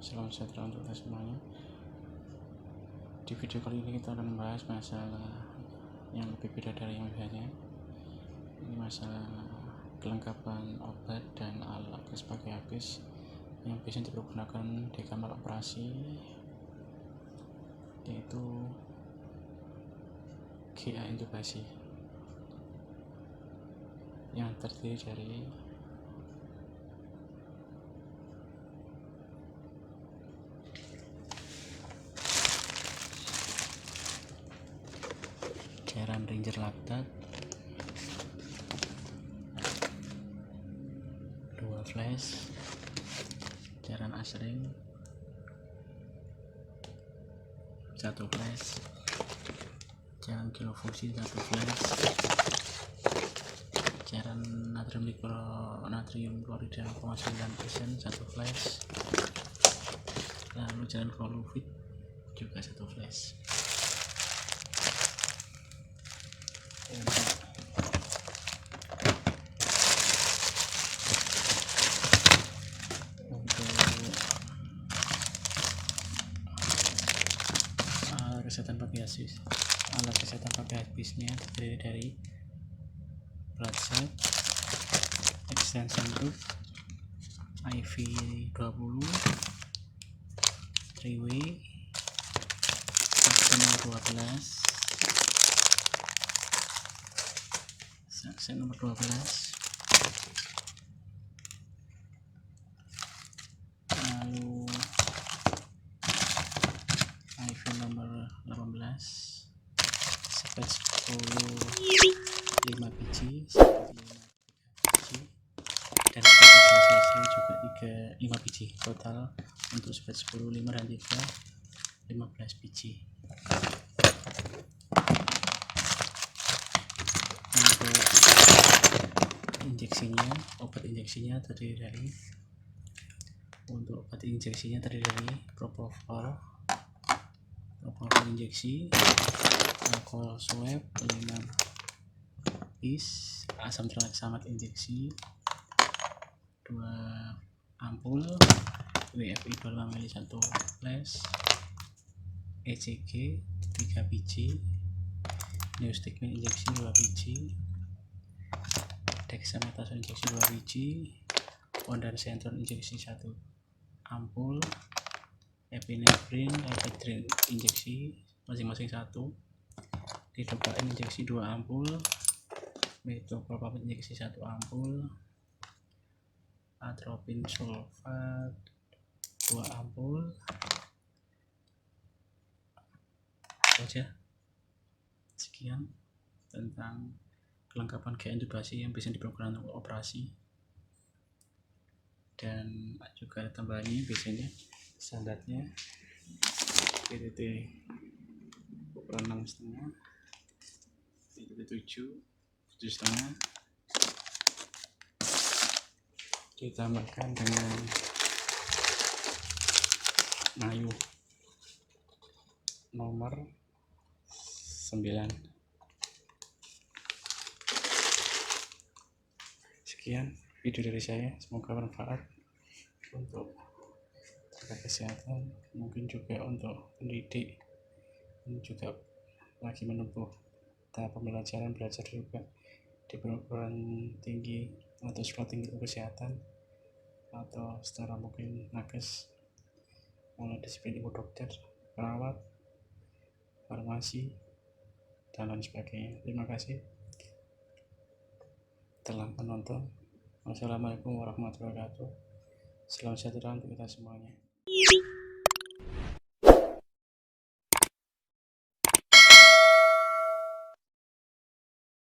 Salam sejahtera untuk kita semuanya. Di video kali ini kita akan membahas masalah yang lebih beda dari yang biasanya. Ini masalah kelengkapan obat dan alat sebagai habis yang biasanya dipergunakan di kamar operasi, yaitu GA intubasi yang terdiri dari cairan Ranger laktat, 2 flash, cairan asring, 1 flash, cairan kilofusi 1 flash, cairan natrium klorida 0,9% 1 flash, lalu cairan fluorofit juga 1 flash. Untuk alat kesehatan pakai habisnya terdiri dari blood set, extension tube, IV 20, 3-way, suction nomor 12, suction nomor 12, lalu IV nomor 18, sepet 10 5 biji, dan cc juga 5 biji. Total untuk sepet 10, 5 dan 3 15 biji. Untuk obat injeksinya terdiri dari propofol injeksi, alkohol swab 5 piece, asam tranexamat injeksi 2 ampul, WFI 25 ml 1 flash, ECG 3 biji, neostigmine injeksi 2 biji, dexamethasone injeksi 2 biji, ondansetron injeksi 1 ampul, epinephrine, ephedrine injeksi masing-masing 1, lidocaine injeksi 2 ampul, metoclopramide injeksi 1 ampul, atropine sulfat 2 ampul. Saja sekian tentang kelengkapan GA intubasi yang bisa dipergunakan untuk operasi, dan juga ada tambahannya biasanya standarnya PTT ukuran 6,5, PTT 7,5 ditambahkan dengan mayu nomor 9. Sekian video dari saya, semoga bermanfaat untuk kesehatan, mungkin juga untuk pendidik yang juga lagi menempuh tahap pembelajaran, belajar juga di perguruan tinggi atau sekolah tinggi kesehatan, atau secara mungkin nakes mulai disiplin ibu dokter, perawat, farmasi, dan lain sebagainya. Terima kasih telah menonton. Wassalamualaikum warahmatullahi wabarakatuh. Salam sejahtera untuk kita semuanya.